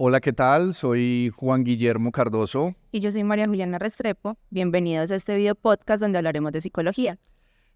Hola, ¿qué tal? Soy Juan Guillermo Cardoso. Y yo soy María Juliana Restrepo. Bienvenidos a este video podcast donde hablaremos de psicología.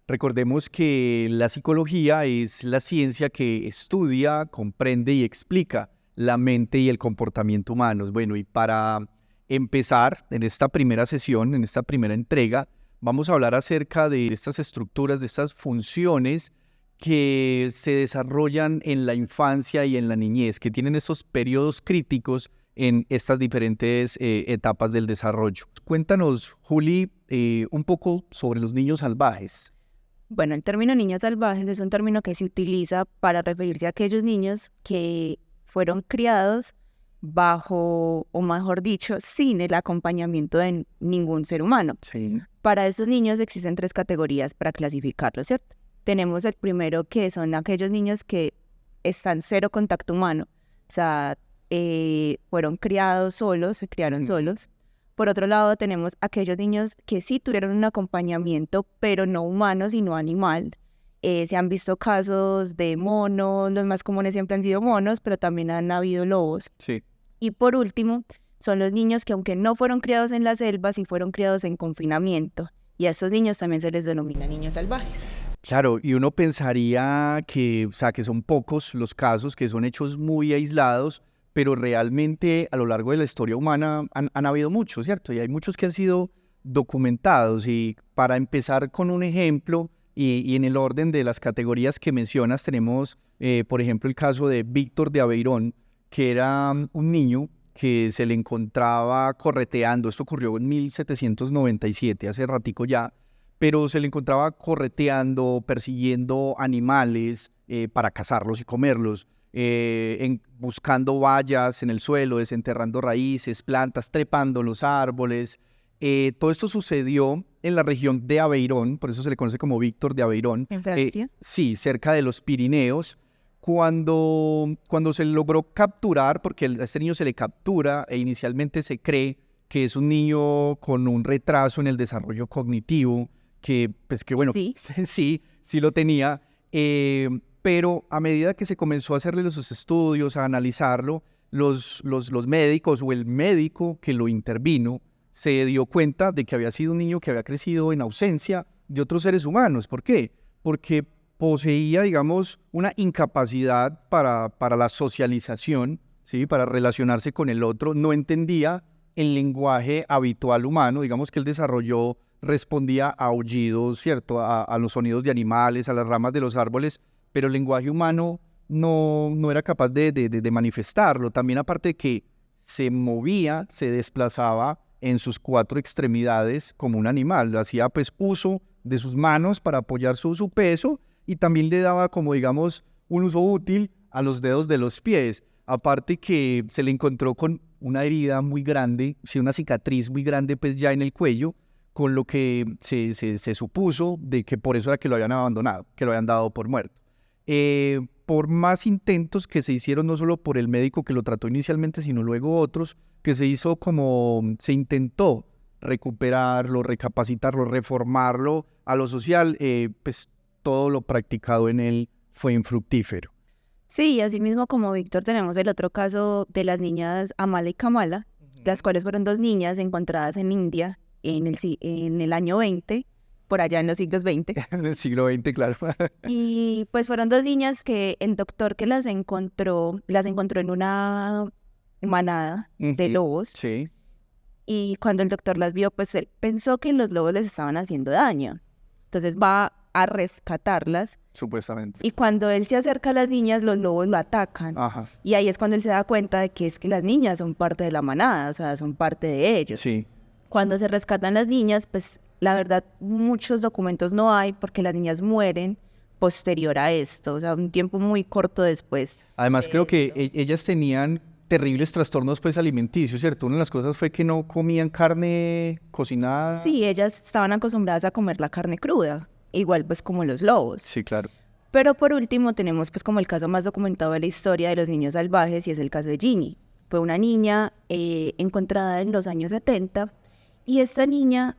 Recordemos que la psicología es la ciencia que estudia, comprende y explica la mente y el comportamiento humanos. Bueno, y para empezar en esta primera sesión, en esta primera entrega, vamos a hablar acerca de estas estructuras, de estas funciones que se desarrollan en la infancia y en la niñez, que tienen esos periodos críticos en estas diferentes etapas del desarrollo. Cuéntanos, Juli, un poco sobre los niños salvajes. Bueno, el término niños salvajes es un término que se utiliza para referirse a aquellos niños que fueron criados bajo, o mejor dicho, sin el acompañamiento de ningún ser humano. Sí. Para estos niños existen 3 categorías para clasificarlos, ¿cierto? Tenemos el primero, que son aquellos niños que están cero contacto humano, o sea, fueron criados solos, se criaron solos. Por otro lado, tenemos aquellos niños que sí tuvieron un acompañamiento, pero no humano, sino animal. Se han visto casos de monos, los más comunes siempre han sido monos, pero también han habido lobos. Sí. Y por último, son los niños que aunque no fueron criados en la selva, sí fueron criados en confinamiento. Y a estos niños también se les denomina niños salvajes. Claro, y uno pensaría que, que son pocos los casos, que son hechos muy aislados, pero realmente a lo largo de la historia humana han habido muchos, ¿cierto? Y hay muchos que han sido documentados. Y para empezar con un ejemplo, y en el orden de las categorías que mencionas, tenemos, por ejemplo, el caso de Víctor de Aveirón, que era un niño que se le encontraba correteando. Esto ocurrió en 1797, hace ratico ya, pero se le encontraba correteando, persiguiendo animales para cazarlos y comerlos. Buscando vallas en el suelo, desenterrando raíces, plantas, trepando los árboles. Todo esto sucedió en la región de Aveirón, por eso se le conoce como Víctor de Aveirón. ¿En Francia? Sí, cerca de los Pirineos. Cuando se logró capturar, porque a este niño se le captura e inicialmente se cree que es un niño con un retraso en el desarrollo cognitivo, que bueno, Sí. sí lo tenía, pero a medida que se comenzó a hacerle los estudios, a analizarlo, los médicos o el médico que lo intervino se dio cuenta de que había sido un niño que había crecido en ausencia de otros seres humanos. ¿Por qué? Porque poseía, digamos, una incapacidad para la socialización, ¿sí? Para relacionarse con el otro. No entendía el lenguaje habitual humano, digamos que él desarrolló, respondía a aullidos, ¿cierto? A los sonidos de animales, a las ramas de los árboles, pero el lenguaje humano no era capaz de manifestarlo. También aparte de que se movía, se desplazaba en sus 4 extremidades como un animal. Hacía pues uso de sus manos para apoyar su peso y también le daba como digamos un uso útil a los dedos de los pies. Aparte que se le encontró con una herida muy grande, sí, una cicatriz muy grande pues ya en el cuello, con lo que se supuso de que por eso era que lo habían abandonado, que lo habían dado por muerto. Por más intentos que se hicieron, no solo por el médico que lo trató inicialmente, sino luego otros, que se intentó recuperarlo, recapacitarlo, reformarlo a lo social, pues todo lo practicado en él fue infructífero. Sí, así mismo como Víctor tenemos el otro caso de las niñas Amala y Kamala, las cuales fueron 2 niñas encontradas en India en el año 20, por allá en los siglos 20. En el siglo XX, claro. Y pues fueron 2 niñas que el doctor que las encontró en una manada de lobos. Sí. Y cuando el doctor las vio, pues él pensó que los lobos les estaban haciendo daño. Entonces va a rescatarlas. Supuestamente. Y cuando él se acerca a las niñas, los lobos lo atacan. Ajá. Y ahí es cuando él se da cuenta de que es que las niñas son parte de la manada, o sea, son parte de ellos. Sí. Cuando se rescatan las niñas, pues la verdad muchos documentos no hay porque las niñas mueren posterior a esto, o sea, un tiempo muy corto después. Además creo que ellas tenían terribles trastornos pues alimenticios, ¿cierto? Una de las cosas fue que no comían carne cocinada. Sí, ellas estaban acostumbradas a comer la carne cruda, igual pues como los lobos. Sí, claro. Pero por último tenemos pues como el caso más documentado de la historia de los niños salvajes y es el caso de Ginny. Fue una niña encontrada en los años 70 y esta niña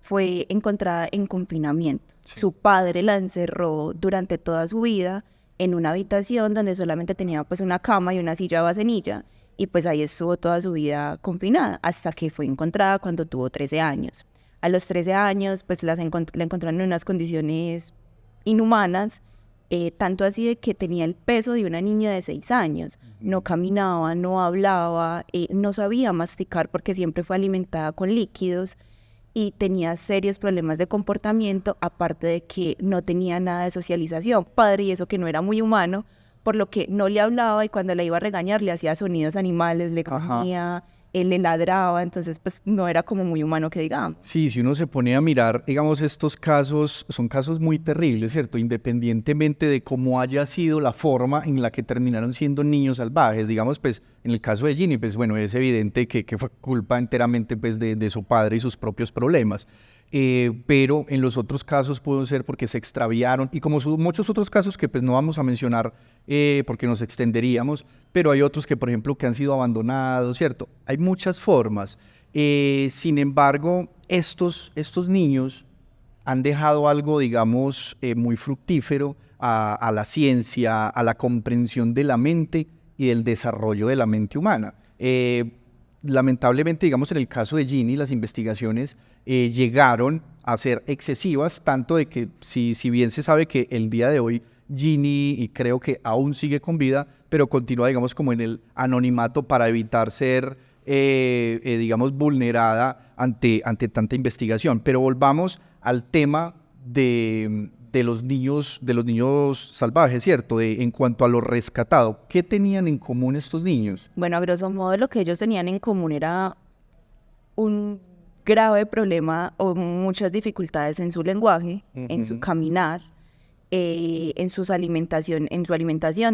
fue encontrada en confinamiento. Sí. Su padre la encerró durante toda su vida en una habitación donde solamente tenía pues una cama y una silla vasenilla y pues ahí estuvo toda su vida confinada hasta que fue encontrada cuando tuvo 13 años. A los 13 años pues la encontraron en unas condiciones inhumanas, tanto así de que tenía el peso de una niña de 6 años, no caminaba, no hablaba, no sabía masticar porque siempre fue alimentada con líquidos y tenía serios problemas de comportamiento, aparte de que no tenía nada de socialización, padre, y eso que no era muy humano, por lo que no le hablaba y cuando la iba a regañar le hacía sonidos animales, le comía, él le ladraba, entonces pues no era como muy humano que digamos. Sí, si uno se pone a mirar, digamos, estos casos son casos muy terribles, ¿cierto? Independientemente de cómo haya sido la forma en la que terminaron siendo niños salvajes, digamos, pues en el caso de Ginny, pues bueno, es evidente que fue culpa enteramente pues de su padre y sus propios problemas. Pero en los otros casos pudo ser porque se extraviaron y como muchos otros casos que pues no vamos a mencionar porque nos extenderíamos, pero hay otros que por ejemplo que han sido abandonados, ¿cierto? Hay muchas formas. Sin embargo, estos niños han dejado algo, digamos, muy fructífero a la ciencia, a la comprensión de la mente y del desarrollo de la mente humana. Lamentablemente, digamos, en el caso de Ginny, las investigaciones llegaron a ser excesivas, tanto de que si bien se sabe que el día de hoy Ginny, y creo que aún sigue con vida, pero continúa, digamos, como en el anonimato para evitar ser, digamos, vulnerada ante tanta investigación. Pero volvamos al tema de los niños salvajes, ¿cierto? En cuanto a lo rescatado, ¿qué tenían en común estos niños? Bueno, a grosso modo lo que ellos tenían en común era un grave problema o muchas dificultades en su lenguaje, en su caminar, en su alimentación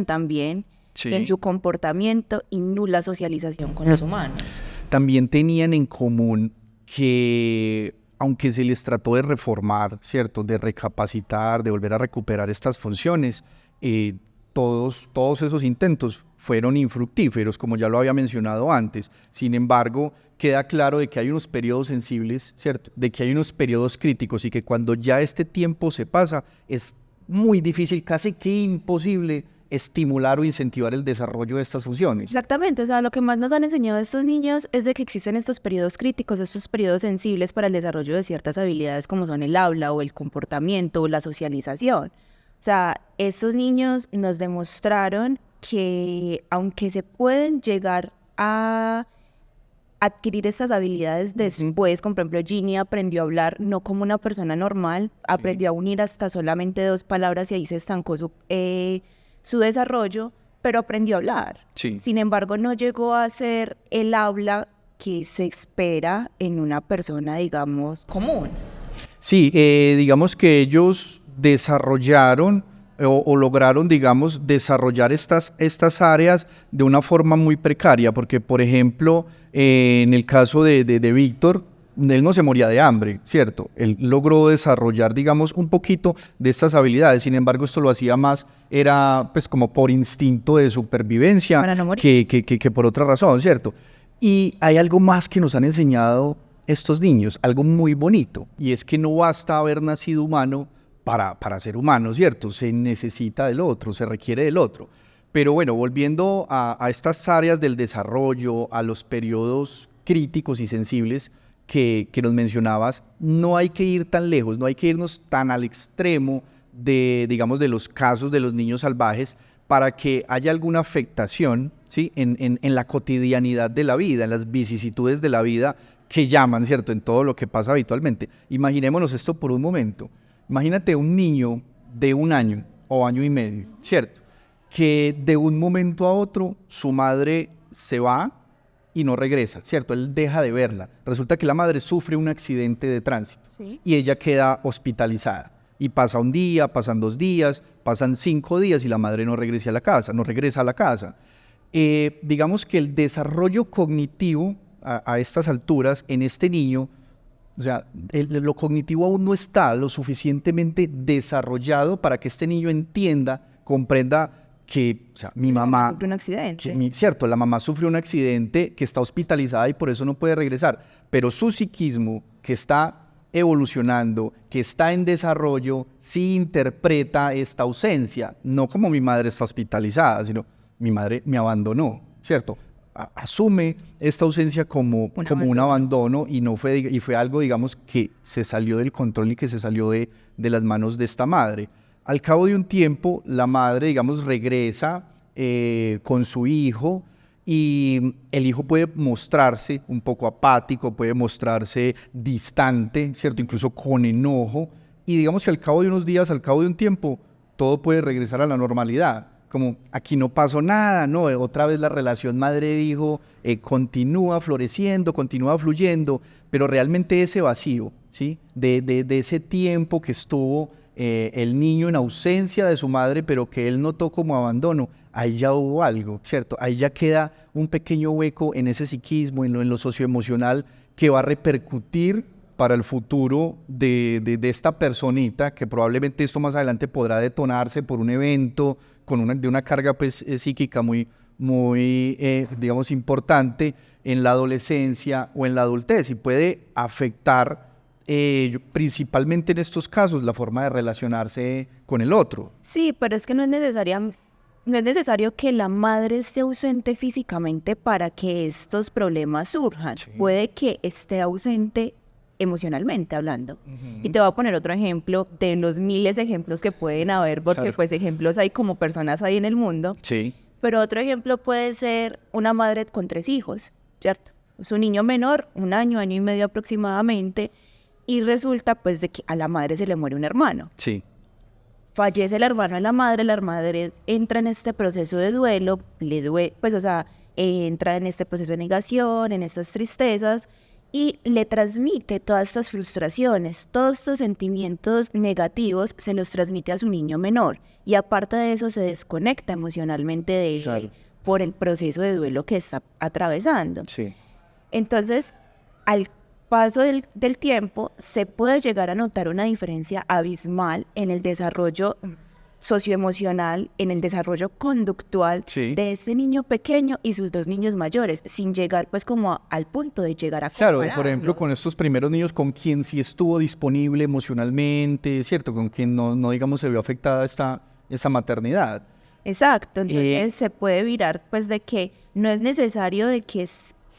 también, Sí. en su comportamiento y nula socialización con los humanos. También tenían en común que, aunque se les trató de reformar, ¿cierto?, de recapacitar, de volver a recuperar estas funciones, todos esos intentos fueron infructíferos, como ya lo había mencionado antes. Sin embargo, queda claro de que hay unos periodos sensibles, ¿cierto?, de que hay unos periodos críticos y que cuando ya este tiempo se pasa, es muy difícil, casi que imposible, estimular o incentivar el desarrollo de estas funciones. Exactamente, o sea, lo que más nos han enseñado estos niños es de que existen estos periodos críticos, estos periodos sensibles para el desarrollo de ciertas habilidades como son el habla o el comportamiento o la socialización. O sea, estos niños nos demostraron que aunque se pueden llegar a adquirir estas habilidades después, como por ejemplo Ginny aprendió a hablar no como una persona normal, aprendió a unir hasta solamente 2 palabras y ahí se estancó su desarrollo, pero aprendió a hablar. Sí. Sin embargo, no llegó a ser el habla que se espera en una persona, digamos, común. Sí, digamos que ellos desarrollaron o lograron, digamos, desarrollar estas áreas de una forma muy precaria, porque, por ejemplo, en el caso de Víctor, él no se moría de hambre, ¿cierto? Él logró desarrollar, digamos, un poquito de estas habilidades, sin embargo, esto lo hacía más, era pues como por instinto de supervivencia, Para no morir. que por otra razón, ¿cierto? Y hay algo más que nos han enseñado estos niños, algo muy bonito, y es que no basta haber nacido humano para ser humano, ¿cierto? Se necesita del otro, se requiere del otro. Pero bueno, volviendo a estas áreas del desarrollo, a los periodos críticos y sensibles que nos mencionabas, no hay que ir tan lejos, no hay que irnos tan al extremo de, digamos, de los casos de los niños salvajes para que haya alguna afectación, ¿sí?, en la cotidianidad de la vida, en las vicisitudes de la vida que llaman, ¿cierto?, en todo lo que pasa habitualmente. Imaginémonos esto por un momento. Imagínate un niño de 1 año o año y medio, ¿cierto?, que de un momento a otro su madre se va y no regresa, ¿cierto? Él deja de verla. Resulta que la madre sufre un accidente de tránsito y ella queda hospitalizada. Y pasa un día, pasan 2 días, pasan 5 días y la madre no regresa a la casa, digamos que el desarrollo cognitivo a estas alturas en este niño, o sea, lo cognitivo aún no está lo suficientemente desarrollado para que este niño entienda, comprenda que, o sea, mi mamá sufrió un accidente. Cierto, la mamá sufrió un accidente, que está hospitalizada y por eso no puede regresar, pero su psiquismo, que está evolucionando, que está en desarrollo, sí interpreta esta ausencia, no como mi madre está hospitalizada, sino mi madre me abandonó, ¿cierto? asume esta ausencia como un abandono y fue algo, digamos, que se salió del control y que se salió de las manos de esta madre. Al cabo de un tiempo, la madre, digamos, regresa con su hijo y el hijo puede mostrarse un poco apático, puede mostrarse distante, ¿cierto? Incluso con enojo. Y digamos que al cabo de unos días, al cabo de un tiempo, todo puede regresar a la normalidad. Como aquí no pasó nada, ¿no? Otra vez la relación madre-hijo continúa floreciendo, continúa fluyendo, pero realmente ese vacío, ¿sí? De ese tiempo que estuvo el niño en ausencia de su madre, pero que él notó como abandono, ahí ya hubo algo, ¿cierto? Ahí ya queda un pequeño hueco en ese psiquismo, en lo socioemocional, que va a repercutir para el futuro de esta personita, que probablemente esto más adelante podrá detonarse por un evento de una carga pues, psíquica muy, digamos, importante en la adolescencia o en la adultez, y puede afectar principalmente en estos casos la forma de relacionarse con el otro. Sí, pero es que no es necesario que la madre esté ausente físicamente para que estos problemas surjan. Sí. Puede que esté ausente emocionalmente hablando. Y te voy a poner otro ejemplo de los miles de ejemplos que pueden haber, porque claro, pues ejemplos hay como personas ahí en el mundo. Sí. Pero otro ejemplo puede ser una madre con 3 hijos, ¿cierto? Es un niño menor, 1 año, 1 año y medio aproximadamente, y resulta pues de que a la madre se le muere un hermano. Sí. Fallece el hermano de la madre entra en este proceso de duelo, le duele, pues o sea, entra en este proceso de negación, en estas tristezas, y le transmite todas estas frustraciones, todos estos sentimientos negativos, se los transmite a su niño menor. Y aparte de eso, se desconecta emocionalmente de él, claro, por el proceso de duelo que está atravesando. Sí. Entonces, al paso del tiempo, se puede llegar a notar una diferencia abismal en el desarrollo socioemocional, en el desarrollo conductual, sí, de ese niño pequeño y sus 2 niños mayores, sin llegar pues como al punto de llegar a compararlos. Claro, por ejemplo, con estos primeros niños con quien sí estuvo disponible emocionalmente, ¿cierto? Con quien no digamos, se vio afectada esta maternidad. Exacto, entonces se puede virar pues de que no es necesario de que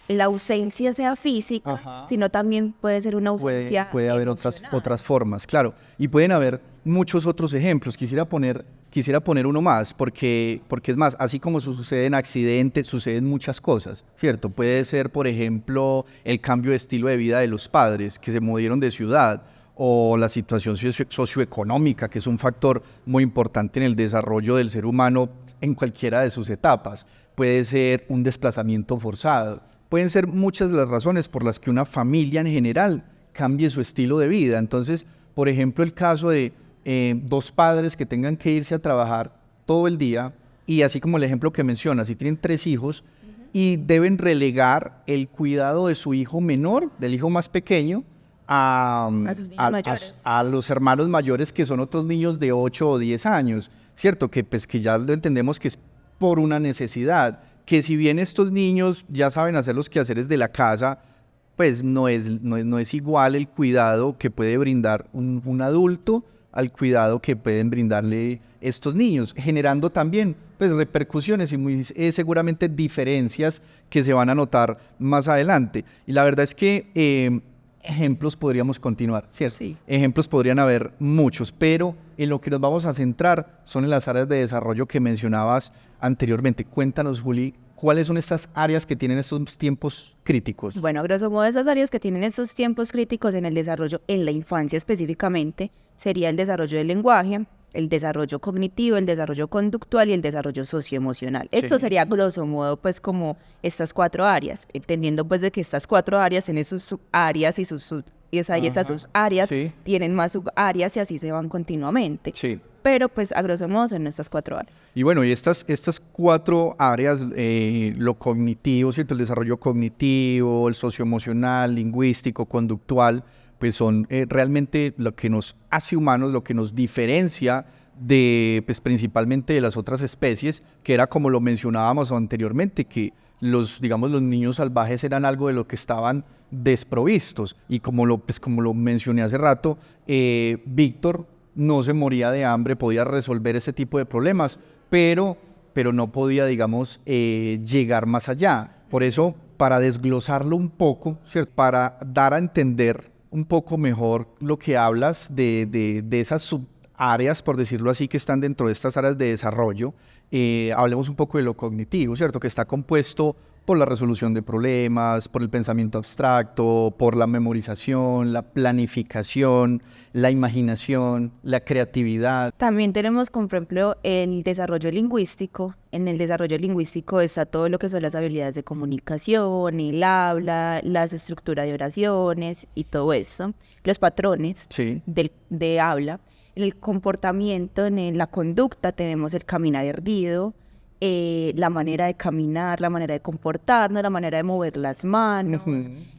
la ausencia sea física, ajá, sino también puede ser una ausencia puede haber otras formas, claro, y pueden haber muchos otros ejemplos. Quisiera poner uno más, porque es más, así como suceden accidentes, suceden muchas cosas, ¿cierto? Puede ser, por ejemplo, el cambio de estilo de vida de los padres que se movieron de ciudad, o la situación socioeconómica, que es un factor muy importante en el desarrollo del ser humano en cualquiera de sus etapas. Puede ser un desplazamiento forzado. Pueden ser muchas de las razones por las que una familia en general cambie su estilo de vida. Entonces, por ejemplo, el caso de 2 padres que tengan que irse a trabajar todo el día, y así como el ejemplo que mencionas, si tienen 3 hijos, y deben relegar el cuidado de su hijo menor, del hijo más pequeño, a los hermanos mayores, que son otros niños de 8 o 10 años, ¿cierto? Que ya lo entendemos que es por una necesidad. Que si bien estos niños ya saben hacer los quehaceres de la casa, pues no es igual el cuidado que puede brindar un adulto al cuidado que pueden brindarle estos niños, generando también pues, repercusiones y seguramente diferencias que se van a notar más adelante. Y la verdad es que ejemplos podríamos continuar, ¿cierto? Sí. Ejemplos podrían haber muchos, pero en lo que nos vamos a centrar son en las áreas de desarrollo que mencionabas anteriormente. Cuéntanos, Juli, ¿cuáles son estas áreas que tienen estos tiempos críticos? Bueno, a grosso modo, esas áreas que tienen estos tiempos críticos en el desarrollo, en la infancia específicamente, sería el desarrollo del lenguaje, el desarrollo cognitivo, el desarrollo conductual y el desarrollo socioemocional. Sí. Esto sería, grosso modo, pues como estas 4 áreas, entendiendo pues de que estas 4 áreas tienen sus subáreas y estas subáreas, sí, tienen más subáreas y así se van continuamente. Sí. Pero pues a grosso modo son estas 4 áreas. Y bueno, y estas 4 áreas, lo cognitivo, ¿cierto? El desarrollo cognitivo, el socioemocional, lingüístico, conductual, pues son realmente lo que nos hace humanos, lo que nos diferencia pues principalmente de las otras especies, que era como lo mencionábamos anteriormente, que los niños salvajes eran algo de lo que estaban desprovistos. Y como lo mencioné hace rato, Víctor no se moría de hambre, podía resolver ese tipo de problemas, pero no podía, llegar más allá. Por eso, para desglosarlo un poco, ¿cierto? Para dar a entender un poco mejor lo que hablas de esas subáreas, por decirlo así, que están dentro de estas áreas de desarrollo, hablemos un poco de lo cognitivo, ¿cierto? Que está compuesto por la resolución de problemas, por el pensamiento abstracto, por la memorización, la planificación, la imaginación, la creatividad. También tenemos, por ejemplo, el desarrollo lingüístico. En el desarrollo lingüístico está todo lo que son las habilidades de comunicación, el habla, las estructuras de oraciones y todo eso, los patrones Sí. de habla. En el comportamiento, en la conducta, tenemos el caminar erguido, la manera de caminar, la manera de comportarnos, la manera de mover las manos,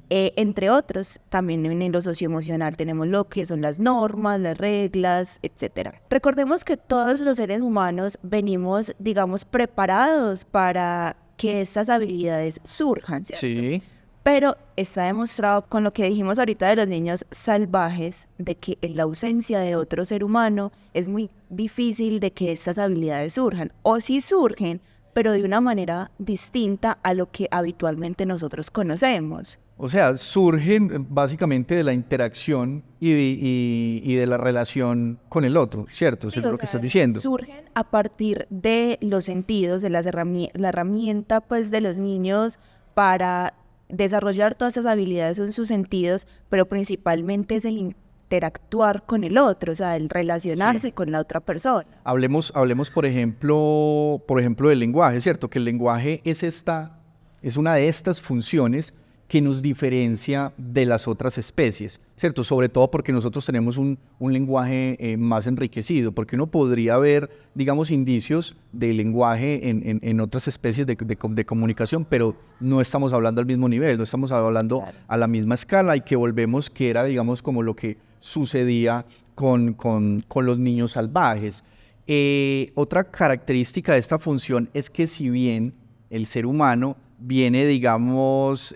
entre otros. También en lo socioemocional tenemos lo que son las normas, las reglas, etcétera. Recordemos que todos los seres humanos venimos, digamos, preparados para que estas habilidades surjan, ¿cierto? Sí. Pero está demostrado con lo que dijimos ahorita de los niños salvajes, de que en la ausencia de otro ser humano es muy difícil de que estas habilidades surjan. O sí surgen, pero de una manera distinta a lo que habitualmente nosotros conocemos. O sea, surgen básicamente de la interacción y de la relación con el otro, ¿cierto? Sí, Eso es o lo que sea, estás diciendo. surgen a partir de los sentidos, de la herramienta pues, de los niños para desarrollar todas esas habilidades en sus sentidos, pero principalmente es el interactuar con el otro, o sea, el relacionarse con la otra persona. Hablemos por ejemplo, del lenguaje, ¿cierto? Que el lenguaje es una de estas funciones que nos diferencia de las otras especies, ¿cierto? Sobre todo porque nosotros tenemos un lenguaje más enriquecido, porque uno podría ver, digamos, indicios de lenguaje en otras especies de comunicación, pero no estamos hablando al mismo nivel, no estamos hablando a la misma escala, y que volvemos que era, digamos, como lo que sucedía con los niños salvajes. Otra característica de esta función es que si bien el ser humano viene, digamos,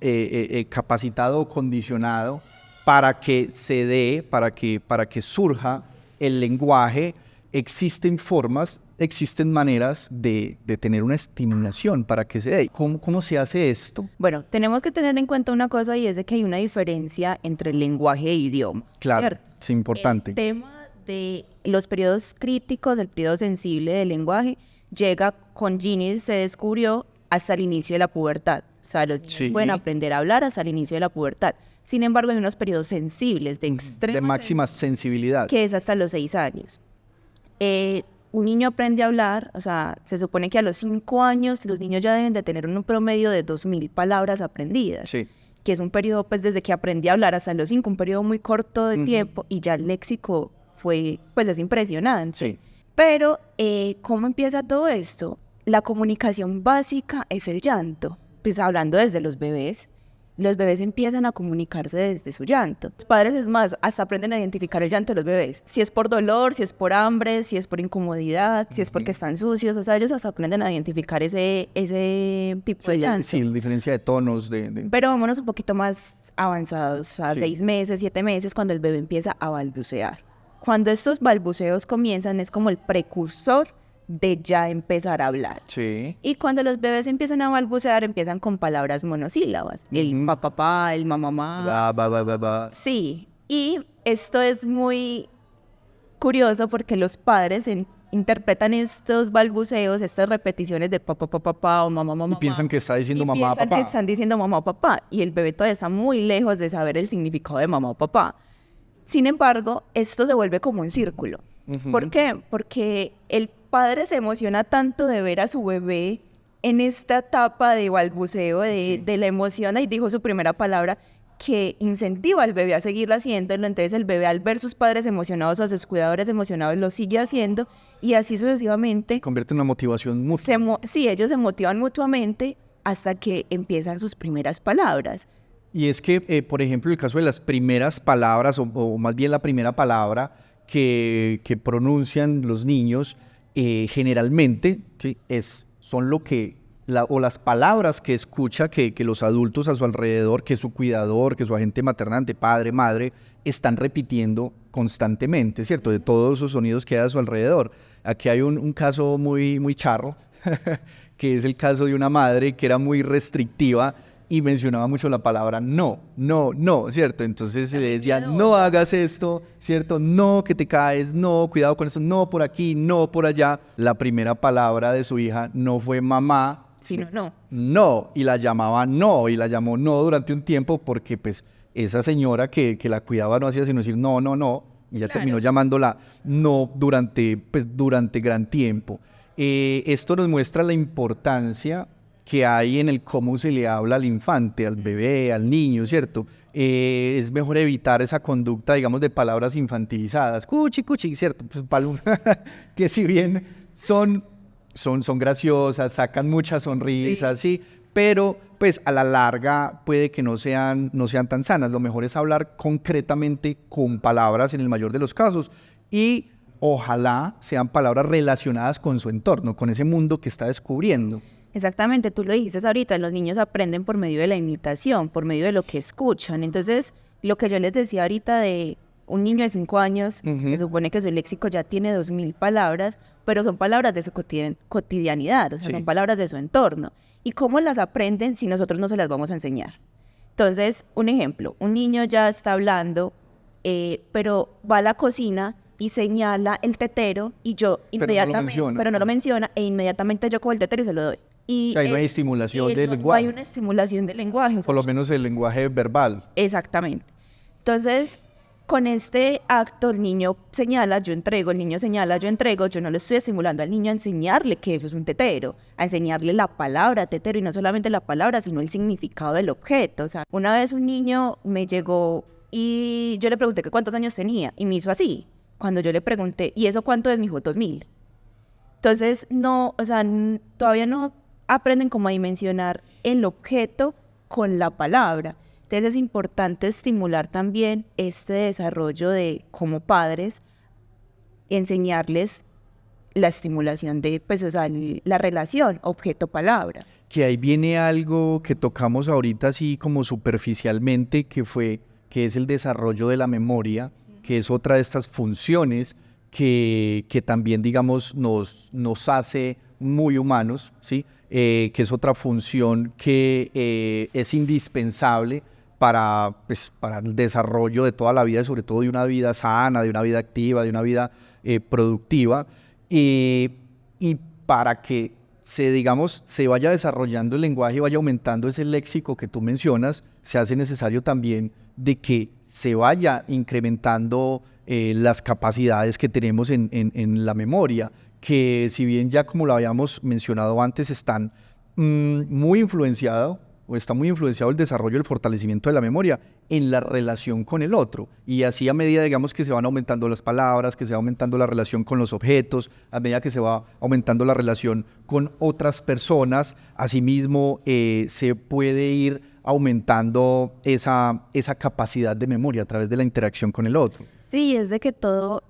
capacitado o condicionado para que se dé, para que surja el lenguaje, existen formas, existen maneras de tener una estimulación para que se dé. ¿Cómo se hace esto? Bueno, tenemos que tener en cuenta una cosa, y es de que hay una diferencia entre el lenguaje e idioma. Claro, ¿cierto? es importante. El tema de los periodos críticos, del periodo sensible del lenguaje, llega con Ginny, se descubrió hasta el inicio de la pubertad. O sea, los niños pueden aprender a hablar hasta el inicio de la pubertad. Sin embargo, hay unos periodos sensibles, de extrema de máxima sensibilidad. que es hasta los 6 años. Un niño aprende a hablar, o sea, se supone que a los 5 años los niños ya deben de tener un promedio de 2000 palabras aprendidas. Sí. Que es un periodo, pues, desde que aprendí a hablar hasta los 5, un periodo muy corto de tiempo, y ya el léxico es impresionante. Sí. Pero, ¿cómo empieza todo esto? La comunicación básica es el llanto. Pues hablando desde los bebés empiezan a comunicarse desde su llanto. Los padres, es más, hasta aprenden a identificar el llanto de los bebés. Si es por dolor, si es por hambre, si es por incomodidad, si es porque están sucios. O sea, ellos hasta aprenden a identificar ese tipo de llanto. Sí, la diferencia de tonos. Pero vámonos un poquito más avanzados, a 6 meses, 7 meses, cuando el bebé empieza a balbucear. Cuando estos balbuceos comienzan, es como el precursor de ya empezar a hablar. Sí. Y cuando los bebés empiezan a balbucear, empiezan con palabras monosílabas. El papá, el mamá. Sí, y esto es muy curioso porque los padres interpretan estos balbuceos, estas repeticiones de papá o mamá. Y piensan que está diciendo mamá, piensan papá. que están diciendo mamá o papá. Y el bebé todavía está muy lejos de saber el significado de mamá o papá. Sin embargo, esto se vuelve como un círculo. ¿Por qué? Porque el padre se emociona tanto de ver a su bebé en esta etapa de balbuceo, de la emoción, y dijo su primera palabra, que incentiva al bebé a seguir haciéndolo. Entonces el bebé, al ver sus padres emocionados, a sus cuidadores emocionados, lo sigue haciendo, y así sucesivamente. Se convierte en una motivación mutua. Sí, ellos se motivan mutuamente hasta que empiezan sus primeras palabras. Y es que, por ejemplo, el caso de las primeras palabras, o más bien la primera palabra que pronuncian los niños, generalmente, ¿sí? son las palabras que escucha que los adultos a su alrededor, que su cuidador, que su agente maternante, padre, madre, están repitiendo constantemente, ¿cierto? De todos esos sonidos que hay a su alrededor. Aquí hay un caso muy, muy charro, que es el caso de una madre que era muy restrictiva y mencionaba mucho la palabra no, no, no, ¿cierto? Entonces le decía, no hagas esto, ¿cierto? No, que te caes, no, cuidado con eso, no por aquí, no por allá. La primera palabra de su hija no fue mamá, sino no. No, y la llamaba no, y la llamó no durante un tiempo porque pues esa señora que la cuidaba no hacía sino decir no, no, no, y ya terminó llamándola no durante gran tiempo. Esto nos muestra la importancia que hay en el cómo se le habla al infante, al bebé, al niño, ¿cierto? Es mejor evitar esa conducta, digamos, de palabras infantilizadas, cuchi, cuchi, ¿cierto? Pues, que si bien son graciosas, sacan muchas sonrisas, sí, pero pues a la larga puede que no sean tan sanas. Lo mejor es hablar concretamente con palabras en el mayor de los casos y ojalá sean palabras relacionadas con su entorno, con ese mundo que está descubriendo. Exactamente, tú lo dijiste ahorita, los niños aprenden por medio de la imitación, por medio de lo que escuchan. Entonces, lo que yo les decía ahorita de un niño de 5 años, se supone que su léxico ya tiene 2000 palabras, pero son palabras de su cotidianidad, o sea, son palabras de su entorno. ¿Y cómo las aprenden si nosotros no se las vamos a enseñar? Entonces, un ejemplo, un niño ya está hablando, pero va a la cocina y señala el tetero y yo inmediatamente, pero no lo menciona, e inmediatamente yo cojo el tetero y se lo doy. Y hay una estimulación del lenguaje. Hay una estimulación del lenguaje. Por lo menos el lenguaje verbal. Exactamente. Entonces, con este acto el niño señala, yo entrego, el niño señala, yo entrego, yo no le estoy estimulando al niño a enseñarle que eso es un tetero, a enseñarle la palabra tetero y no solamente la palabra, sino el significado del objeto. O sea, una vez un niño me llegó y yo le pregunté que cuántos años tenía y me hizo así. Cuando yo le pregunté, ¿y eso cuánto es? Me dijo 2000. Entonces, no, o sea, todavía no aprenden cómo a dimensionar el objeto con la palabra. Entonces es importante estimular también este desarrollo de, como padres, enseñarles la estimulación de, pues, o sea, la relación objeto-palabra. Que ahí viene algo que tocamos ahorita así como superficialmente, que es el desarrollo de la memoria, que es otra de estas funciones que también, digamos, nos hace muy humanos, ¿sí? Que es otra función que es indispensable para el desarrollo de toda la vida, y sobre todo de una vida sana, de una vida activa, de una vida productiva, y para que se vaya desarrollando el lenguaje y vaya aumentando ese léxico que tú mencionas, se hace necesario también de que se vaya incrementando las capacidades que tenemos en la memoria, que si bien ya como lo habíamos mencionado antes, está muy influenciado el desarrollo y el fortalecimiento de la memoria en la relación con el otro. Y así a medida, digamos, que se van aumentando las palabras, que se va aumentando la relación con los objetos, a medida que se va aumentando la relación con otras personas, asimismo se puede ir aumentando esa capacidad de memoria a través de la interacción con el otro. Sí, es de que todo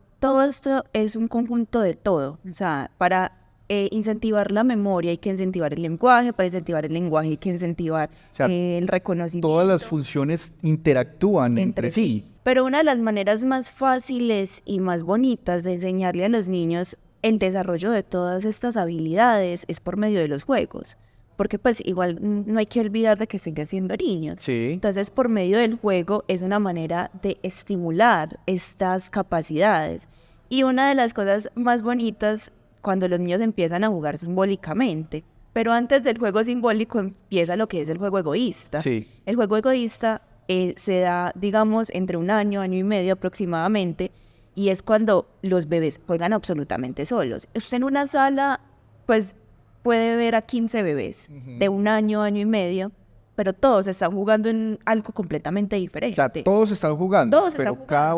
esto es un conjunto de todo. O sea, para incentivar la memoria hay que incentivar el lenguaje, para incentivar el lenguaje hay que incentivar el reconocimiento. Todas las funciones interactúan entre sí. Pero una de las maneras más fáciles y más bonitas de enseñarle a los niños el desarrollo de todas estas habilidades es por medio de los juegos. Porque pues igual no hay que olvidar de que siguen siendo niños. Sí. Entonces, por medio del juego es una manera de estimular estas capacidades. Y una de las cosas más bonitas cuando los niños empiezan a jugar simbólicamente. Pero antes del juego simbólico empieza lo que es el juego egoísta. Sí. El juego egoísta se da, digamos, entre 1 año, año y medio aproximadamente, y es cuando los bebés juegan absolutamente solos. Usted en una sala, pues, puede ver a 15 bebés de 1 año, año y medio, pero todos están jugando en algo completamente diferente. O sea, todos están jugando, cada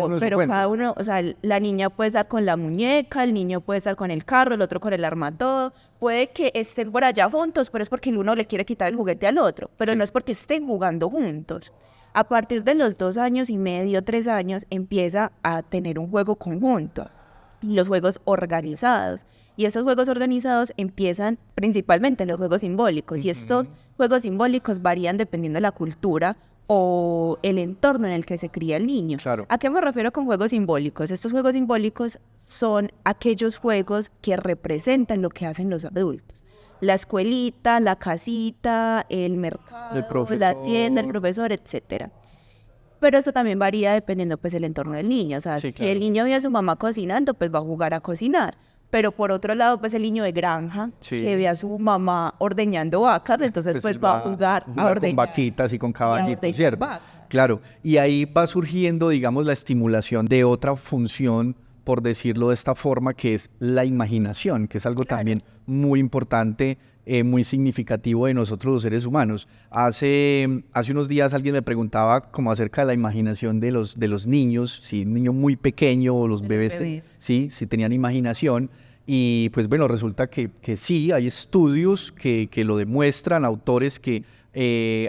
uno, o sea, la niña puede estar con la muñeca, el niño puede esar con el carro, el otro con el armatodo, puede que estén por allá juntos, pero es porque el uno le quiere quitar el juguete al otro, pero no es porque estén jugando juntos. A partir de los 2 años y medio, 3 años, empieza a tener un juego conjunto, los juegos organizados. Y esos juegos organizados empiezan principalmente en los juegos simbólicos. Y estos juegos simbólicos varían dependiendo de la cultura o el entorno en el que se cría el niño. Claro. ¿A qué me refiero con juegos simbólicos? Estos juegos simbólicos son aquellos juegos que representan lo que hacen los adultos. la escuelita, la casita, el mercado, la tienda, el profesor, etcétera. Pero eso también varía dependiendo pues el entorno del niño. O sea, Sí, si claro. el niño ve a su mamá cocinando, pues va a jugar a cocinar. Pero por otro lado, pues el niño de granja, Sí. que ve a su mamá ordeñando vacas, entonces pues va a jugar a con ordeñar. vaquitas y con caballitos, ordeñar ¿cierto? vacas. Claro, y ahí va surgiendo, digamos, la estimulación de otra función, por decirlo de esta forma, que es la imaginación, que es algo Claro. también muy importante, muy significativo de nosotros los seres humanos. Hace unos días alguien me preguntaba como acerca de la imaginación de los niños, si un niño muy pequeño o los De los bebés, bebés. sí, si tenían imaginación. Y pues bueno, resulta que sí, hay estudios que lo demuestran, autores que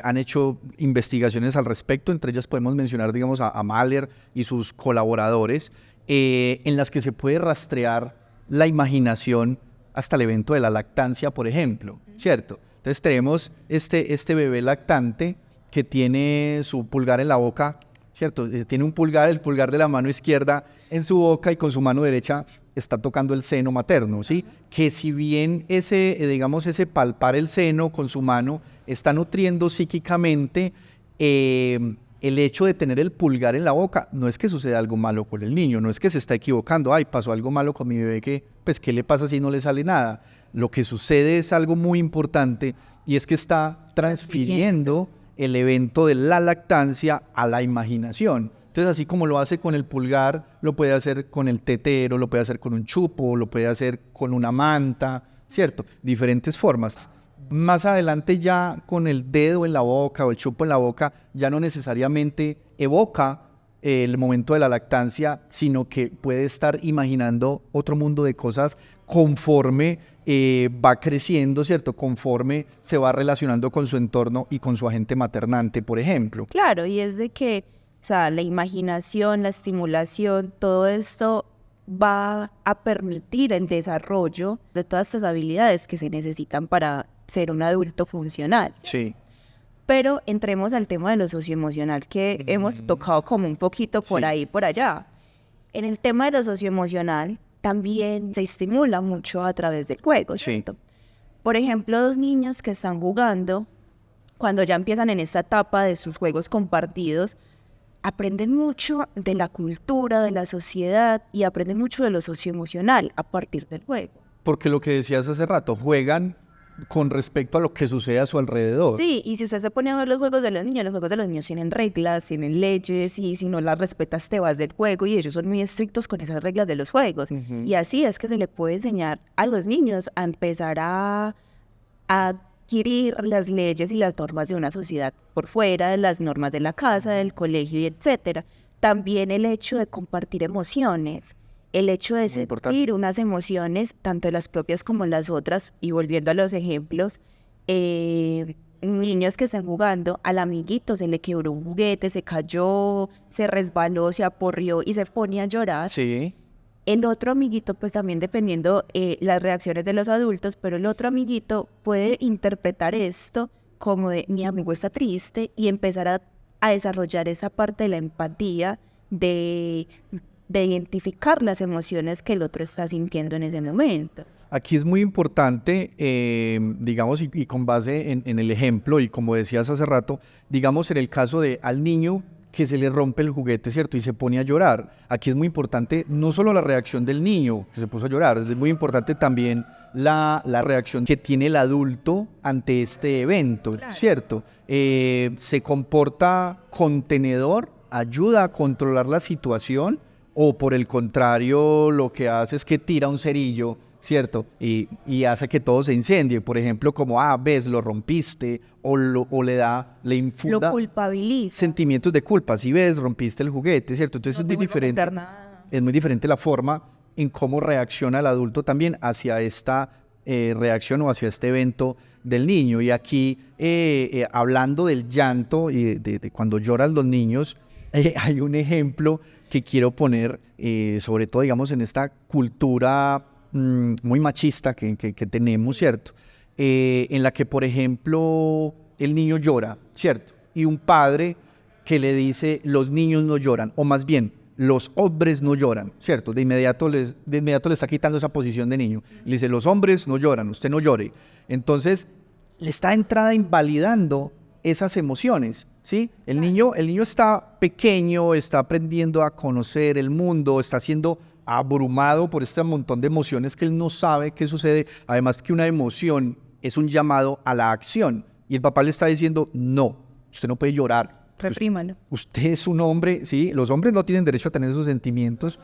han hecho investigaciones al respecto, entre ellas podemos mencionar, digamos, a Mahler y sus colaboradores, en las que se puede rastrear la imaginación hasta el evento de la lactancia, por ejemplo, ¿cierto? Entonces tenemos este bebé lactante que tiene su pulgar en la boca, ¿cierto? Tiene un pulgar, el pulgar de la mano izquierda en su boca y con su mano derecha está tocando el seno materno, ¿sí? Que si bien digamos, ese palpar el seno con su mano está nutriendo psíquicamente, el hecho de tener el pulgar en la boca no es que suceda algo malo con el niño, no es que se está equivocando, ay, pasó algo malo con mi bebé, pues, ¿qué le pasa si no le sale nada? Lo que sucede es algo muy importante y es que está transfiriendo el evento de la lactancia a la imaginación. Entonces, así como lo hace con el pulgar, lo puede hacer con el tetero, lo puede hacer con un chupo, lo puede hacer con una manta, ¿cierto? Diferentes formas. Más adelante ya con el dedo en la boca o el chupo en la boca, ya no necesariamente evoca el momento de la lactancia, sino que puede estar imaginando otro mundo de cosas conforme va creciendo, ¿cierto? Conforme se va relacionando con su entorno y con su agente maternante, por ejemplo. Claro, y es de que, o sea, la imaginación, la estimulación, todo esto va a permitir el desarrollo de todas estas habilidades que se necesitan para ser un adulto funcional. Sí. Pero entremos al tema de lo socioemocional, que hemos tocado como un poquito por Sí. ahí, por allá. En el tema de lo socioemocional también se estimula mucho a través del juego, Sí. ¿cierto? Por ejemplo, dos niños que están jugando, cuando ya empiezan en esta etapa de sus juegos compartidos, aprenden mucho de la cultura, de la sociedad y aprenden mucho de lo socioemocional a partir del juego. Porque lo que decías hace rato, juegan con respecto a lo que sucede a su alrededor. Sí, y si usted se pone a ver los juegos de los niños tienen reglas, tienen leyes, y si no las respetas te vas del juego, y ellos son muy estrictos con esas reglas de los juegos. Y así es que se le puede enseñar a los niños a empezar a adquirir las leyes y las normas de una sociedad por fuera de las normas de la casa, del colegio y etcétera. También el hecho de compartir emociones, el hecho de sentir importante. unas emociones, tanto las propias como las otras, y volviendo a los ejemplos, niños que están jugando, al amiguito se le quebró un juguete, se cayó, se resbaló, se aporrió y se pone a llorar. Sí. El otro amiguito, pues también dependiendo las reacciones de los adultos, pero el otro amiguito puede interpretar esto como de mi amigo está triste y empezar a desarrollar esa parte de la empatía, de identificar las emociones que el otro está sintiendo en ese momento. Aquí es muy importante, digamos, y con base en el ejemplo, y como decías hace rato, digamos en el caso de al niño que se le rompe el juguete, ¿cierto? Y se pone a llorar. Aquí es muy importante no solo la reacción del niño que se puso a llorar, es muy importante también la reacción que tiene el adulto ante este evento, Claro. ¿cierto? Se comporta contenedor, ayuda a controlar la situación, o por el contrario, lo que hace es que tira un cerillo, ¿cierto? Y hace que todo se incendie, por ejemplo, como, ves, lo rompiste, o le infunda Lo culpabiliza. sentimientos de culpa, si ves, rompiste el juguete, ¿cierto? Entonces No es te muy vuelvo a diferente, comprar nada. es muy diferente la forma en cómo reacciona el adulto también hacia esta reacción o hacia este evento del niño. Y aquí, hablando del llanto y de cuando lloran los niños, hay un ejemplo que quiero poner, sobre todo, digamos, en esta cultura muy machista que tenemos, ¿cierto? En la que, por ejemplo, el niño llora, ¿cierto? Y un padre que le dice, los niños no lloran, o más bien, los hombres no lloran, ¿cierto? De inmediato le está quitando esa posición de niño. Le dice, los hombres no lloran, usted no llore. Entonces, le está de entrada invalidando esas emociones, ¿sí? El niño está pequeño, está aprendiendo a conocer el mundo, está siendo abrumado por este montón de emociones que él no sabe qué sucede. Además que una emoción es un llamado a la acción. Y el papá le está diciendo, no, usted no puede llorar. Reprímalo. Usted es un hombre, sí, los hombres no tienen derecho a tener esos sentimientos,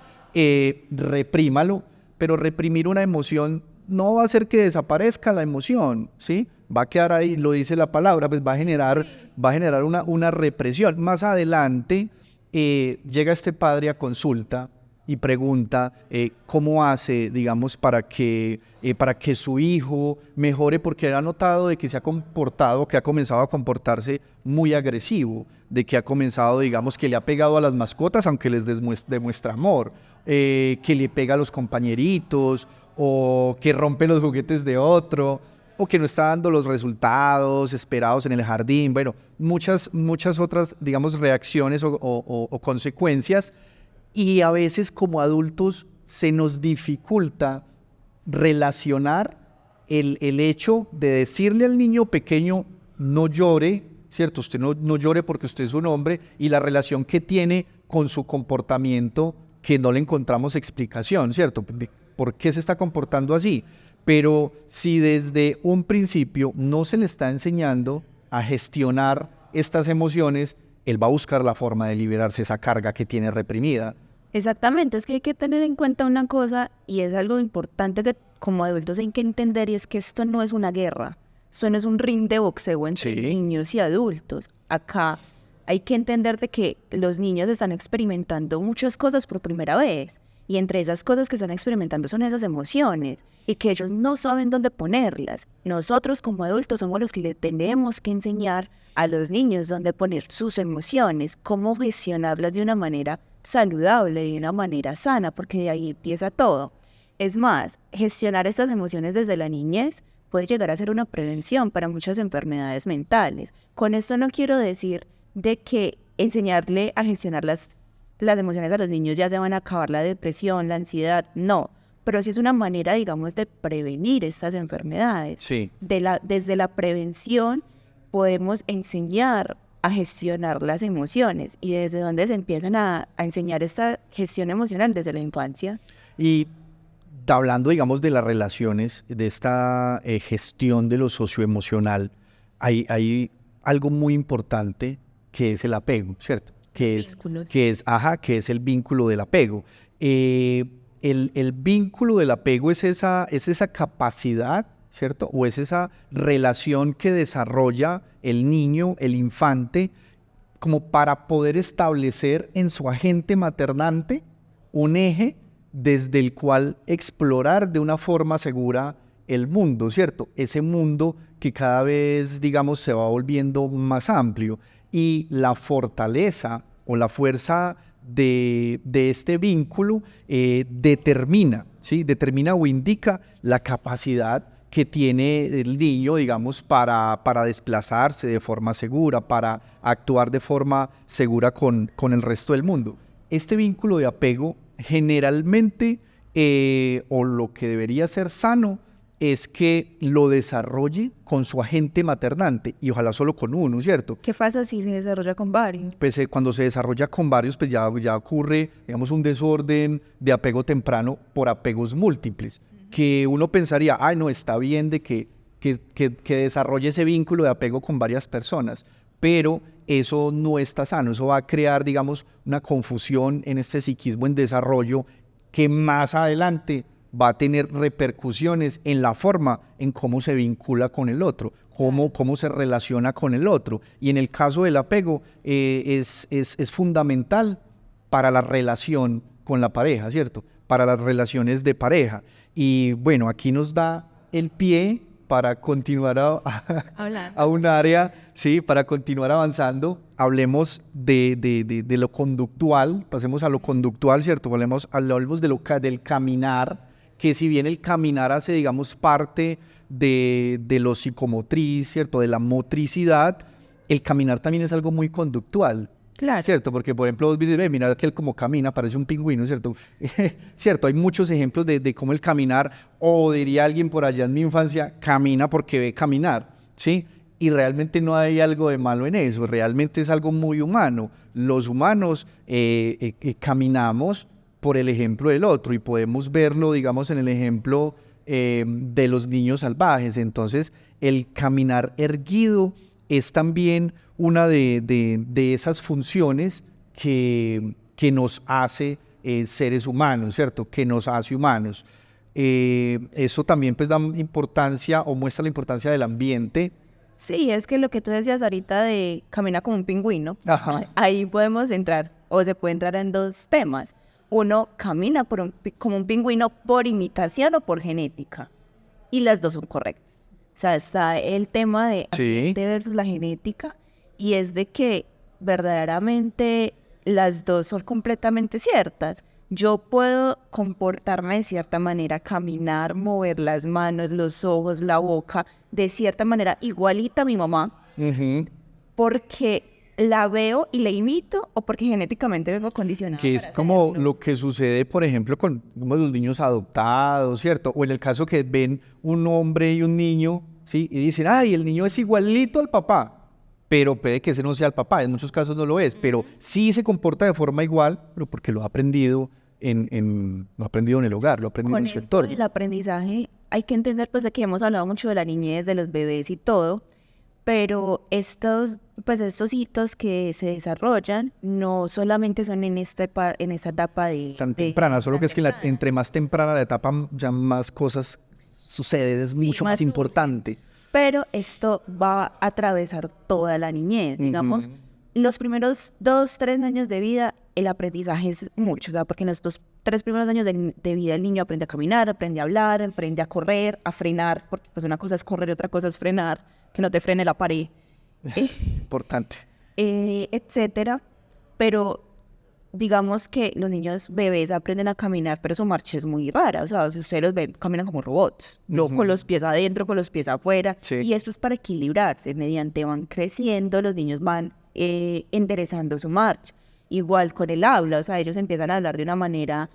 reprímalo, pero reprimir una emoción no va a hacer que desaparezca la emoción, ¿sí? Va a quedar ahí, lo dice la palabra, pues va a generar una represión. Más adelante llega este padre a consulta y pregunta cómo hace, digamos, para que su hijo mejore, porque él ha notado de que se ha comportado, que ha comenzado a comportarse muy agresivo, de que ha comenzado, digamos, que le ha pegado a las mascotas, aunque les demuestra amor, que le pega a los compañeritos, o que rompe los juguetes de otro, o que no está dando los resultados esperados en el jardín. Bueno, muchas otras, digamos, reacciones o consecuencias. Y a veces como adultos se nos dificulta relacionar el hecho de decirle al niño pequeño no llore, ¿cierto? Usted no llore porque usted es un hombre, y la relación que tiene con su comportamiento, que no le encontramos explicación, ¿cierto? ¿Por qué se está comportando así? Pero si desde un principio no se le está enseñando a gestionar estas emociones, él va a buscar la forma de liberarse esa carga que tiene reprimida. Exactamente, es que hay que tener en cuenta una cosa, y es algo importante que como adultos hay que entender, y es que esto no es una guerra, esto no es un ring de boxeo entre niños y adultos. Acá hay que entender de que los niños están experimentando muchas cosas por primera vez, y entre esas cosas que están experimentando son esas emociones, y que ellos no saben dónde ponerlas. Nosotros como adultos somos los que le tenemos que enseñar a los niños dónde poner sus emociones, cómo gestionarlas de una manera saludable, de una manera sana, porque de ahí empieza todo. Es más, gestionar estas emociones desde la niñez puede llegar a ser una prevención para muchas enfermedades mentales. Con esto no quiero decir de que enseñarle a gestionar las emociones a los niños ya se van a acabar la depresión, la ansiedad, no. Pero sí es una manera, digamos, de prevenir estas enfermedades. Sí. Desde la prevención podemos enseñar a gestionar las emociones. ¿Y desde dónde se empiezan a enseñar esta gestión emocional? Desde la infancia. Y hablando, digamos, de las relaciones, de esta gestión de lo socioemocional, hay algo muy importante que es el apego, ¿cierto? Que es el vínculo del apego. El vínculo del apego es esa capacidad, ¿cierto? O es esa relación que desarrolla el niño, el infante, como para poder establecer en su agente maternante un eje desde el cual explorar de una forma segura el mundo, ¿cierto? Ese mundo que cada vez, digamos, se va volviendo más amplio, y la fortaleza o la fuerza de este vínculo determina o indica la capacidad que tiene el niño, digamos, para desplazarse de forma segura, para actuar de forma segura con el resto del mundo. Este vínculo de apego generalmente, o lo que debería ser sano, es que lo desarrolle con su agente maternante, y ojalá solo con uno, ¿cierto? ¿Qué pasa si se desarrolla con varios? Pues cuando se desarrolla con varios, pues ya ocurre, digamos, un desorden de apego temprano por apegos múltiples, que uno pensaría, ay, no, está bien de que desarrolle ese vínculo de apego con varias personas, pero eso no está sano. Eso va a crear, digamos, una confusión en este psiquismo en desarrollo, que más adelante va a tener repercusiones en la forma en cómo se vincula con el otro, cómo se relaciona con el otro. Y en el caso del apego es fundamental para la relación con la pareja, ¿cierto? Para las relaciones de pareja. Y bueno, aquí nos da el pie para continuar a un área, sí, para continuar avanzando. Hablemos de lo conductual, pasemos a lo conductual, ¿cierto? Hablemos del caminar, que si bien el caminar hace, digamos, parte de lo psicomotriz, ¿cierto? De la motricidad, el caminar también es algo muy conductual, Claro. ¿Cierto? Porque, por ejemplo, vos dices, "Ve, mira que él como camina, parece un pingüino", ¿cierto? ¿Cierto? Hay muchos ejemplos de cómo el caminar, o diría alguien por allá en mi infancia, camina porque ve caminar, ¿sí? Y realmente no hay algo de malo en eso, realmente es algo muy humano. Los humanos caminamos por el ejemplo del otro y podemos verlo, digamos, en el ejemplo de los niños salvajes. Entonces, el caminar erguido es también una de esas funciones que nos hace seres humanos, ¿cierto? Que nos hace humanos. Eso también pues da importancia o muestra la importancia del ambiente. Sí, es que lo que tú decías ahorita de caminar como un pingüino, Ajá. ahí podemos entrar, o se puede entrar en dos temas. Uno camina como un pingüino por imitación o por genética, y las dos son correctas. O sea, está el tema de Sí. ambiente versus la genética, y es de que verdaderamente las dos son completamente ciertas. Yo puedo comportarme de cierta manera, caminar, mover las manos, los ojos, la boca, de cierta manera igualita a mi mamá, Ujú. porque la veo y la imito o porque genéticamente vengo condicionada Que es para como hacerlo. lo que sucede, por ejemplo, con como los niños adoptados, ¿cierto? O en el caso que ven un hombre y un niño, ¿sí? Y dicen, ay, el niño es igualito al papá, pero puede que ese no sea el papá, en muchos casos no lo es, pero sí se comporta de forma igual, pero porque lo ha aprendido lo ha aprendido en el hogar, lo ha aprendido Con en su esto entorno. del aprendizaje hay que entender pues de que hemos hablado mucho de la niñez, de los bebés y todo, pero estos hitos que se desarrollan no solamente son en en esta etapa Tan temprana, solo tan que es que temprana. entre más temprana la etapa, ya más cosas suceden, es mucho más más surge. importante. Pero esto va a atravesar toda la niñez. Digamos, Ujú. los primeros 2, 3 años de vida, el aprendizaje es mucho, ¿verdad? Porque en estos 3 primeros años de vida el niño aprende a caminar, aprende a hablar, aprende a correr, a frenar, porque pues una cosa es correr y otra cosa es frenar, que no te frene la pared, Importante. etcétera. Pero digamos que los niños bebés aprenden a caminar, pero su marcha es muy rara. O sea, si ustedes los ven, caminan como robots, no con los pies adentro, con los pies afuera. Sí. Y esto es para equilibrarse. Mediante van creciendo, los niños van enderezando su marcha. Igual con el habla, o sea, ellos empiezan a hablar de una manera,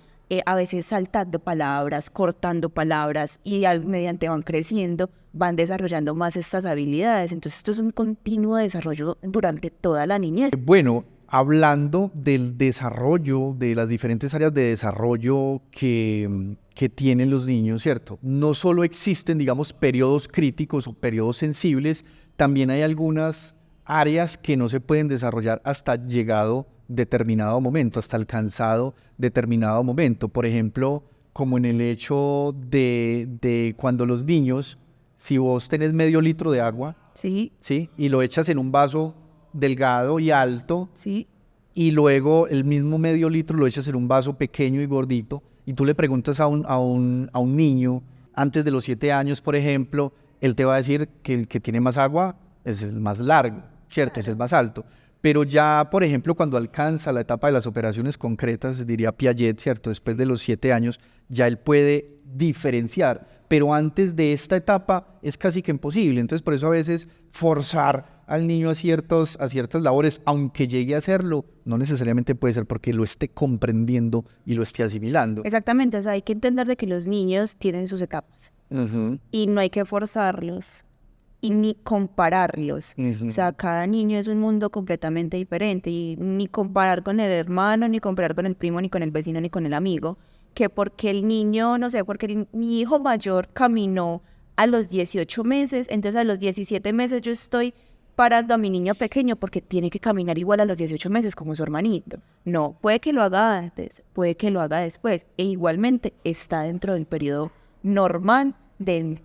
a veces saltando palabras, cortando palabras, y mediante van creciendo, van desarrollando más estas habilidades. Entonces, esto es un continuo desarrollo durante toda la niñez. Bueno, hablando del desarrollo, de las diferentes áreas de desarrollo que tienen los niños, ¿cierto? No solo existen, digamos, periodos críticos o periodos sensibles, también hay algunas áreas que no se pueden desarrollar hasta llegado determinado momento, hasta alcanzado determinado momento. Por ejemplo, como en el hecho de cuando los niños, si vos tenés medio litro de agua, Sí, ¿sí? Y lo echas en un vaso delgado y alto, sí. y luego el mismo medio litro lo echas en un vaso pequeño y gordito, y tú le preguntas a un niño antes de los 7 años, por ejemplo, él te va a decir que el que tiene más agua es el más largo, ¿cierto? Es el más alto. Pero ya, por ejemplo, cuando alcanza la etapa de las operaciones concretas, diría Piaget, ¿cierto? Después de los 7 años, ya él puede diferenciar. Pero antes de esta etapa es casi que imposible. Entonces, por eso a veces forzar al niño a ciertas labores, aunque llegue a hacerlo, no necesariamente puede ser porque lo esté comprendiendo y lo esté asimilando. Exactamente, o sea, hay que entender de que los niños tienen sus etapas Ujú, y no hay que forzarlos y ni compararlos. ujú. O sea, cada niño es un mundo completamente diferente y ni comparar con el hermano, ni comparar con el primo, ni con el vecino, ni con el amigo, que porque el niño, no sé, porque mi hijo mayor caminó a los 18 meses, entonces a los 17 meses yo estoy parando a mi niño pequeño porque tiene que caminar igual a los 18 meses como su hermanito. No, puede que lo haga antes, puede que lo haga después, e igualmente está dentro del periodo normal de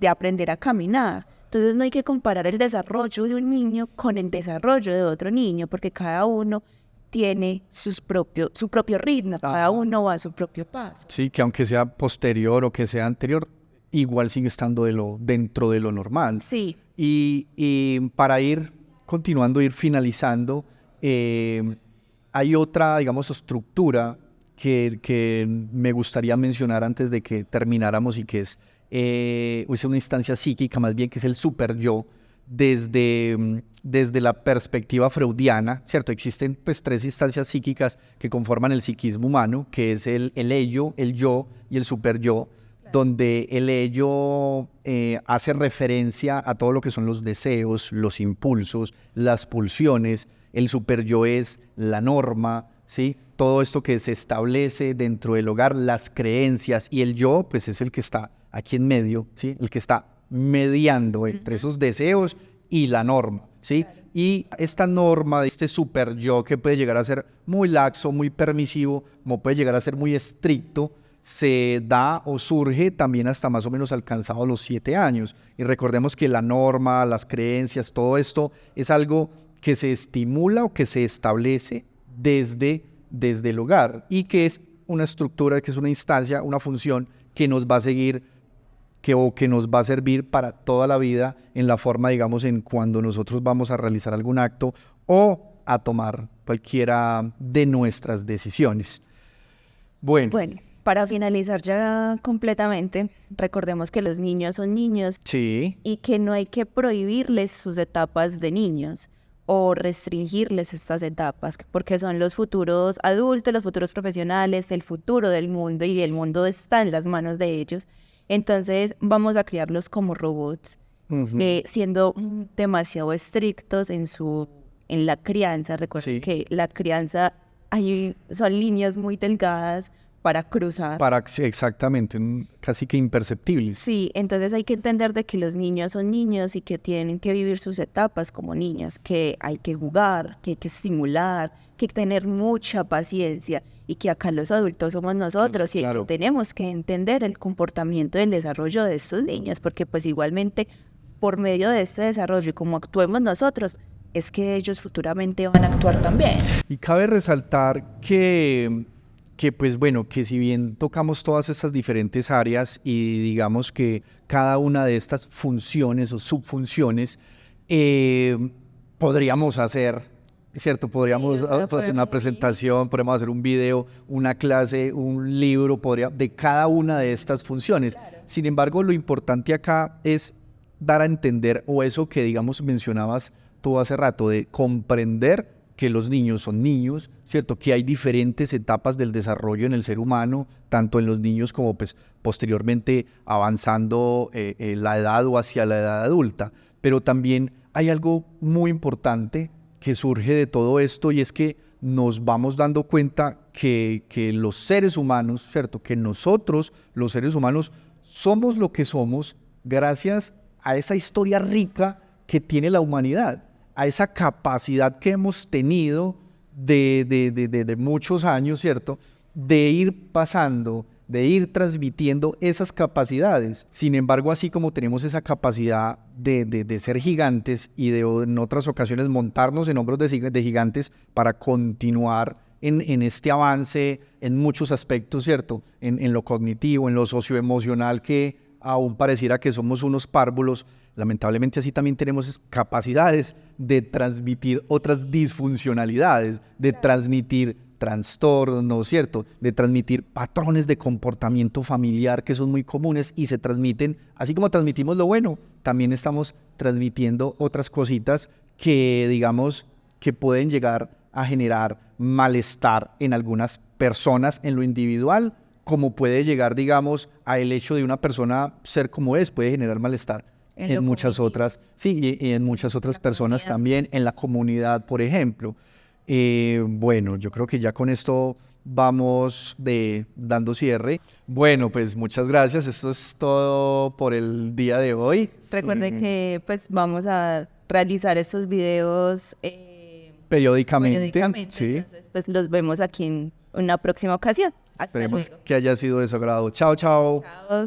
aprender a caminar. Entonces no hay que comparar el desarrollo de un niño con el desarrollo de otro niño, porque cada uno tiene su propio ritmo, cada uno va a su propio paso. Sí, que aunque sea posterior o que sea anterior, igual sigue estando dentro de lo normal. Sí, Y para ir continuando, ir finalizando, hay otra, digamos, estructura que me gustaría mencionar antes de que termináramos y que es una instancia psíquica más bien, que es el super yo, desde la perspectiva freudiana, ¿cierto? Existen pues 3 instancias psíquicas que conforman el psiquismo humano, que es el ello, el yo y el superyo, donde el ello hace referencia a todo lo que son los deseos, los impulsos, las pulsiones. El superyo es la norma, ¿sí? Todo esto que se establece dentro del hogar, las creencias, y el yo, pues es el que está aquí en medio, ¿sí? El que está mediando entre esos deseos y la norma, ¿sí? Claro. Y esta norma, este super yo que puede llegar a ser muy laxo, muy permisivo, como puede llegar a ser muy estricto, se da o surge también hasta más o menos alcanzado los 7 años. Y recordemos que la norma, las creencias, todo esto es algo que se estimula o que se establece desde el hogar y que es una estructura, que es una instancia, una función que nos va a seguir, que nos va a servir para toda la vida en la forma, digamos, en cuando nosotros vamos a realizar algún acto o a tomar cualquiera de nuestras decisiones. Bueno, para finalizar ya completamente, recordemos que los niños son niños, sí, y que no hay que prohibirles sus etapas de niños o restringirles estas etapas, porque son los futuros adultos, los futuros profesionales, el futuro del mundo, y el mundo está en las manos de ellos. Entonces vamos a criarlos como robots, siendo demasiado estrictos en la crianza. Recuerden que la crianza son líneas muy delgadas para cruzar. Exactamente, casi que imperceptibles. Sí, entonces hay que entender de que los niños son niños y que tienen que vivir sus etapas como niños, que hay que jugar, que hay que estimular, que hay que tener mucha paciencia, y que acá los adultos somos nosotros, y que tenemos que entender el comportamiento y el desarrollo de estos niños, porque pues igualmente por medio de este desarrollo y como actuemos nosotros, es que ellos futuramente van a actuar también. Y cabe resaltar que pues bueno, que si bien tocamos todas estas diferentes áreas y digamos que cada una de estas funciones o subfunciones podríamos hacer, ¿cierto? Podríamos hacer una presentación, podríamos hacer un video, una clase, un libro, de cada una de estas funciones. Claro. Sin embargo, lo importante acá es dar a entender, o eso que digamos mencionabas tú hace rato, de comprender que los niños son niños, ¿cierto? Que hay diferentes etapas del desarrollo en el ser humano, tanto en los niños como pues, posteriormente avanzando la edad o hacia la edad adulta. Pero también hay algo muy importante que surge de todo esto, y es que nos vamos dando cuenta que los seres humanos, ¿cierto? Que nosotros, los seres humanos, somos lo que somos gracias a esa historia rica que tiene la humanidad, a esa capacidad que hemos tenido de muchos años, ¿cierto? De ir pasando, de ir transmitiendo esas capacidades. Sin embargo, así como tenemos esa capacidad de ser gigantes y de en otras ocasiones montarnos en hombros de gigantes para continuar en este avance en muchos aspectos, ¿cierto? En lo cognitivo, en lo socioemocional, que aún pareciera que somos unos párvulos. Lamentablemente así también tenemos capacidades de transmitir otras disfuncionalidades, de transmitir trastornos, ¿cierto? De transmitir patrones de comportamiento familiar que son muy comunes y se transmiten, así como transmitimos lo bueno, también estamos transmitiendo otras cositas que digamos que pueden llegar a generar malestar en algunas personas en lo individual, como puede llegar, digamos, a el hecho de una persona ser como es, puede generar malestar en muchas otras, sí, y en muchas otras personas también, en la comunidad, por ejemplo. Bueno, yo creo que ya con esto vamos dando cierre. Bueno, pues muchas gracias, esto es todo por el día de hoy. Recuerde que pues vamos a realizar estos videos periódicamente, sí. Entonces pues los vemos aquí en una próxima ocasión. Hasta Esperemos luego. que haya sido de su agrado. Chao, chao. Chao.